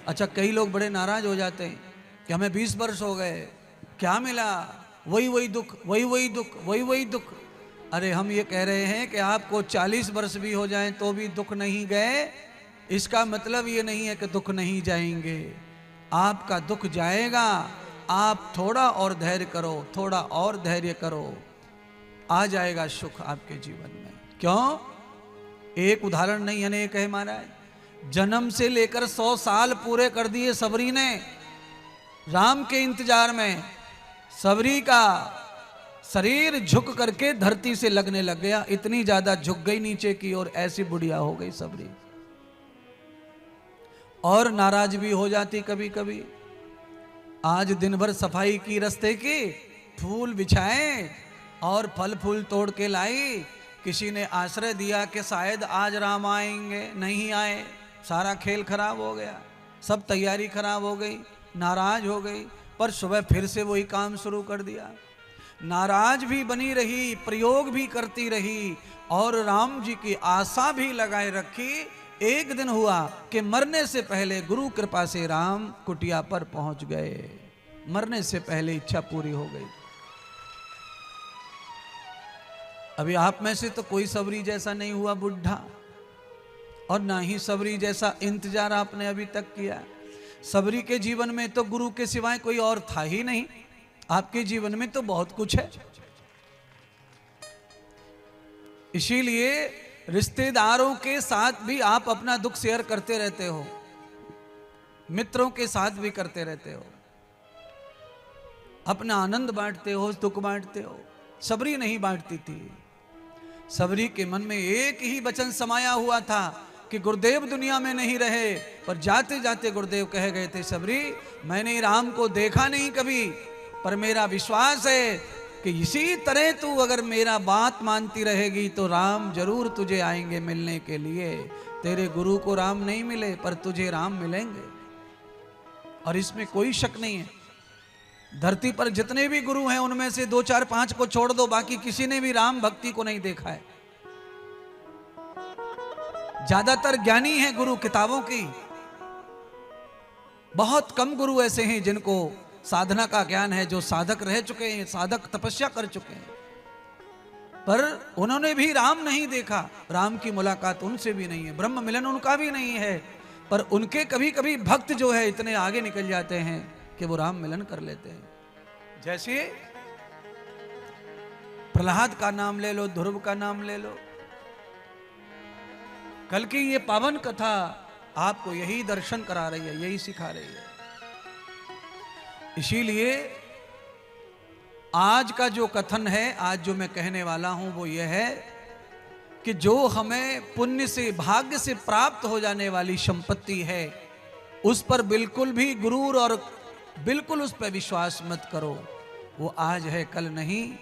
अच्छा, कई लोग बड़े नाराज हो जाते हैं कि हमें 20 वर्ष हो गए, क्या मिला, वही वही दुख, वही वही दुख, वही वही दुख। अरे हम ये कह रहे हैं कि आपको 40 वर्ष भी हो जाएं तो भी दुख नहीं गए, इसका मतलब ये नहीं है कि दुख नहीं जाएंगे, आपका दुख जाएगा। आप थोड़ा और धैर्य करो, थोड़ा और धैर्य करो, आ जाएगा सुख आपके जीवन में। क्यों? एक उदाहरण नहीं अनेक है महाराज। जन्म से लेकर 100 साल पूरे कर दिए सबरी ने राम के इंतजार में। सबरी का शरीर झुक करके धरती से लगने लग गया, इतनी ज्यादा झुक गई नीचे की ओर, ऐसी बुढ़िया हो गई सबरी। और नाराज भी हो जाती कभी कभी। आज दिन भर सफाई की रास्ते की, फूल बिछाए और फल फूल तोड़ के लाई। किसी ने आश्रय दिया कि शायद आज राम आएंगे, नहीं आए, सारा खेल खराब हो गया, सब तैयारी खराब हो गई, नाराज हो गई। पर सुबह फिर से वही काम शुरू कर दिया। नाराज भी बनी रही, प्रयोग भी करती रही और राम जी की आशा भी लगाए रखी। एक दिन हुआ कि मरने से पहले गुरु कृपा से राम कुटिया पर पहुंच गए। मरने से पहले इच्छा पूरी हो गई। अभी आप में से तो कोई सबरी जैसा नहीं हुआ बुढ़ा, और ना ही सबरी जैसा इंतजार आपने अभी तक किया। सबरी के जीवन में तो गुरु के सिवाय कोई और था ही नहीं। आपके जीवन में तो बहुत कुछ है। इसीलिए रिश्तेदारों के साथ भी आप अपना दुख शेयर करते रहते हो, मित्रों के साथ भी करते रहते हो, अपना आनंद बांटते हो, दुख बांटते हो। सबरी नहीं बांटती थी। सबरी के मन में एक ही वचन समाया हुआ था कि गुरुदेव दुनिया में नहीं रहे, पर जाते जाते गुरुदेव कह गए थे, सबरी मैंने राम को देखा नहीं कभी, पर मेरा विश्वास है कि इसी तरह तू अगर मेरा बात मानती रहेगी तो राम जरूर तुझे आएंगे मिलने के लिए। तेरे गुरु को राम नहीं मिले पर तुझे राम मिलेंगे, और इसमें कोई शक नहीं है। धरती पर जितने भी गुरु हैं उनमें से 2 4 5 को छोड़ दो, बाकी किसी ने भी राम भक्ति को नहीं देखा है। ज्यादातर ज्ञानी हैं गुरु किताबों की, बहुत कम गुरु ऐसे हैं जिनको साधना का ज्ञान है, जो साधक रह चुके हैं, साधक तपस्या कर चुके हैं, पर उन्होंने भी राम नहीं देखा। राम की मुलाकात उनसे भी नहीं है, ब्रह्म मिलन उनका भी नहीं है, पर उनके कभी कभी भक्त जो है इतने आगे निकल जाते हैं कि वो राम मिलन कर लेते हैं। जैसे प्रहलाद का नाम ले लो, ध्रुव का नाम ले लो। कल की ये पावन कथा आपको यही दर्शन करा रही है, यही सिखा रही है। इसीलिए आज का जो कथन है, आज जो मैं कहने वाला हूं वो ये है कि जो हमें पुण्य से, भाग्य से प्राप्त हो जाने वाली संपत्ति है, उस पर बिल्कुल भी गुरूर और बिल्कुल उस पर विश्वास मत करो। वो आज है, कल नहीं।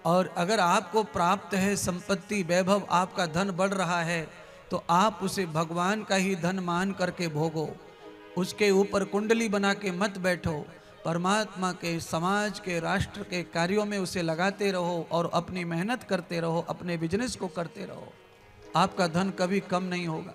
और अगर आपको प्राप्त है संपत्ति, वैभव, आपका धन बढ़ रहा है, तो आप उसे भगवान का ही धन मान करके भोगो। उसके ऊपर कुंडली बना के मत बैठो। परमात्मा के, समाज के, राष्ट्र के कार्यों में उसे लगाते रहो और अपनी मेहनत करते रहो, अपने बिजनेस को करते रहो। आपका धन कभी कम नहीं होगा।